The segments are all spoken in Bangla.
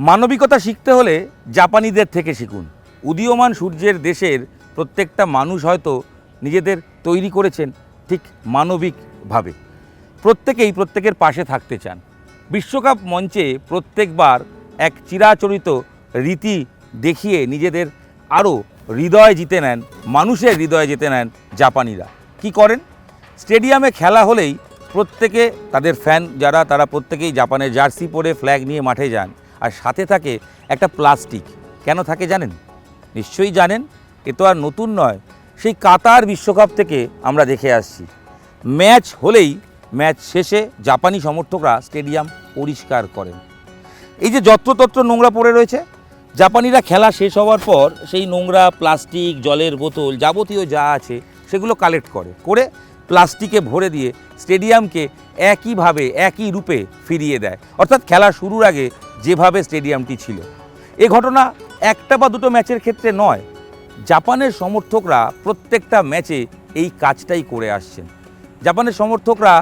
মানবিকতা শিখতে হলে জাপানিদের থেকে শিখুন। উদীয়মান সূর্যের দেশের প্রত্যেকটা মানুষ হয়তো নিজেদের তৈরি করেছেন ঠিক মানবিকভাবে। প্রত্যেকেই প্রত্যেকের পাশে থাকতে চান। বিশ্বকাপ মঞ্চে প্রত্যেকবার এক চিরাচরিত রীতি দেখিয়ে নিজেদের আরও হৃদয় জিতে নেন, মানুষের হৃদয়ে জিতে নেন জাপানিরা। কি করেন? স্টেডিয়ামে খেলা হলেই প্রত্যেকে তাদের ফ্যান যারা তারা প্রত্যেকেই জাপানের জার্সি পরে ফ্ল্যাগ নিয়ে মাঠে যান। আর সাথে থাকে একটা প্লাস্টিক। কেন থাকে জানেন? নিশ্চয়ই জানেন, এ তো আর নতুন নয়। সেই কাতার বিশ্বকাপ থেকে আমরা দেখে আসছি, ম্যাচ হলেই ম্যাচ শেষে জাপানি সমর্থকরা স্টেডিয়াম পরিষ্কার করেন। এই যে যত্রতত্র নোংরা পড়ে রয়েছে, জাপানিরা খেলা শেষ হওয়ার পর সেই নোংরা প্লাস্টিক, জলের বোতল, যাবতীয় যা আছে সেগুলো কালেক্ট করে প্লাস্টিকে ভরে দিয়ে স্টেডিয়ামকে একইভাবে একই রূপে ফিরিয়ে দেয়, অর্থাৎ খেলা শুরুর আগে যেভাবে স্টেডিয়ামটি ছিল। এ ঘটনা একটা বা দুটো ম্যাচের ক্ষেত্রে নয়, জাপানের সমর্থকরা প্রত্যেকটা ম্যাচে এই কাজটাই করে আসছেন। জাপানের সমর্থকরা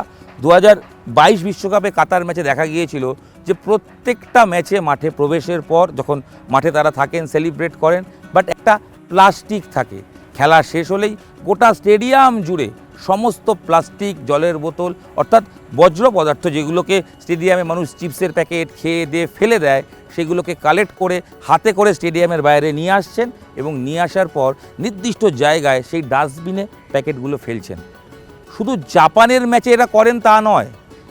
2022 বিশ্বকাপে কাতার ম্যাচে দেখা গিয়েছিল যে প্রত্যেকটা ম্যাচে মাঠে প্রবেশের পর যখন মাঠে তারা থাকেন, সেলিব্রেট করেন, বাট একটা প্লাস্টিক থাকে। খেলা শেষ হলেই গোটা স্টেডিয়াম জুড়ে সমস্ত প্লাস্টিক, জলের বোতল অর্থাৎ বজ্র পদার্থ যেগুলোকে স্টেডিয়ামে মানুষ চিপসের প্যাকেট খেয়ে দিয়ে ফেলে দেয়, সেগুলোকে কালেক্ট করে হাতে করে স্টেডিয়ামের বাইরে নিয়ে আসছেন এবং নিয়ে আসার পর নির্দিষ্ট জায়গায় সেই ডাস্টবিনে প্যাকেটগুলো ফেলছেন। শুধু জাপানের ম্যাচে এরা করেন তা নয়,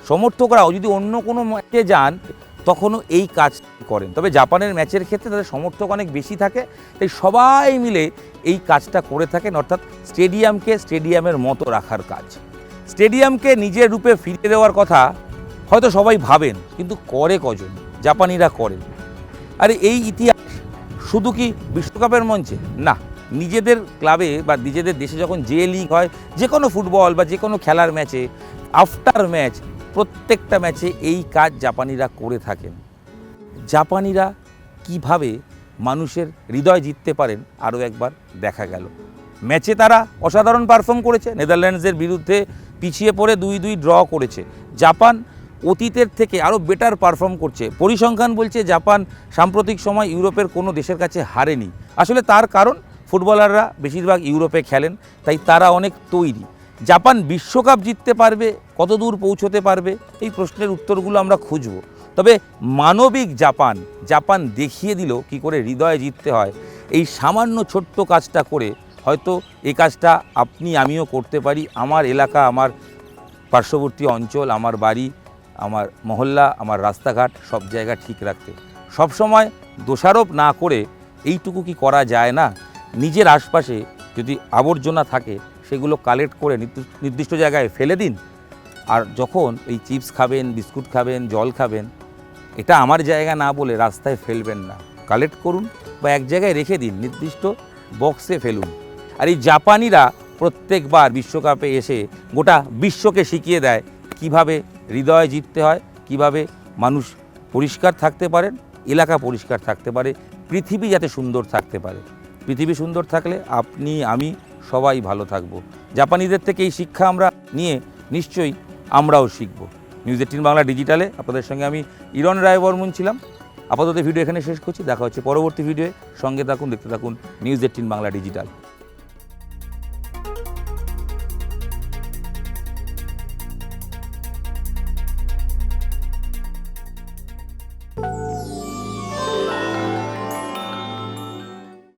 সমর্থকরাও যদি অন্য কোনো ম্যাচে যান তখনও এই কাজ করেন। তবে জাপানের ম্যাচের ক্ষেত্রে তাদের সমর্থক অনেক বেশি থাকে, তাই সবাই মিলে এই কাজটা করে থাকেন, অর্থাৎ স্টেডিয়ামকে স্টেডিয়ামের মতো রাখার কাজ। স্টেডিয়ামকে নিজের রূপে ফিরিয়ে দেওয়ার কথা হয়তো সবাই ভাবেন, কিন্তু করে কজন? জাপানিরা করেন। আর এই ইতিহাস শুধু কি বিশ্বকাপের মঞ্চে না, নিজেদের ক্লাবে বা নিজেদের দেশে যখন যে লিগ হয়, যে কোনো ফুটবল বা যে কোনো খেলার ম্যাচে আফটার ম্যাচ প্রত্যেকটা ম্যাচে এই কাজ জাপানিরা করে থাকেন। জাপানিরা কিভাবে মানুষের হৃদয় জিততে পারেন আরও একবার দেখা গেল। ম্যাচে তারা অসাধারণ পারফর্ম করেছে, নেদারল্যান্ডসের বিরুদ্ধে পিছিয়ে পড়ে 2-2 ড্র করেছে। জাপান অতীতের থেকে আরও বেটার পারফর্ম করছে। পরিসংখ্যান বলছে জাপান সাম্প্রতিক সময় ইউরোপের কোনো দেশের কাছে হারেনি। আসলে তার কারণ ফুটবলাররা বেশিরভাগ ইউরোপে খেলেন, তাই তারা অনেক তৈরি। জাপান বিশ্বকাপ জিততে পারবে, কত দূর পৌঁছতে পারবে, এই প্রশ্নের উত্তরগুলো আমরা খুঁজব। তবে মানবিক জাপান দেখিয়ে দিল কি করে হৃদয়ে জিততে হয়। এই সামান্য ছোট্ট কাজটা করে হয়তো এই কাজটা আপনি আমিও করতে পারি। আমার এলাকা, আমার পার্শ্ববর্তী অঞ্চল, আমার বাড়ি, আমার মহল্লা, আমার রাস্তাঘাট সব জায়গা ঠিক রাখতে সবসময় দোষারোপ না করে এইটুকু কি করা যায় না? নিজের আশপাশে যদি আবর্জনা থাকে সেগুলো কালেক্ট করে নির্দিষ্ট জায়গায় ফেলে দিন। আর যখন এই চিপস খাবেন, বিস্কুট খাবেন, জল খাবেন, এটা আমার জায়গা না বলে রাস্তায় ফেলবেন না, কালেক্ট করুন বা এক জায়গায় রেখে দিন, নির্দিষ্ট বক্সে ফেলুন। আর এই জাপানিরা প্রত্যেকবার বিশ্বকাপে এসে গোটা বিশ্বকে শিখিয়ে দেয় কিভাবে হৃদয়ে জিততে হয়, কিভাবে মানুষ পরিষ্কার থাকতে পারেন, এলাকা পরিষ্কার থাকতে পারে, পৃথিবী যাতে সুন্দর থাকতে পারে। পৃথিবী সুন্দর থাকলে আপনি আমি সবাই ভালো থাকব। জাপানিদের থেকে এই শিক্ষা আমরা নিয়ে নিশ্চয়ই আমরাও শিখব। নিউজ 18 বাংলা ডিজিটালে আপনাদের সঙ্গে আমি ইরণ রায় বর্মন ছিলাম। আপাতত ভিডিও এখানে শেষ করছি, দেখা হচ্ছে পরবর্তী ভিডিওয়ে। সঙ্গে থাকুন, দেখতে থাকুন নিউজ 18 বাংলা ডিজিটাল।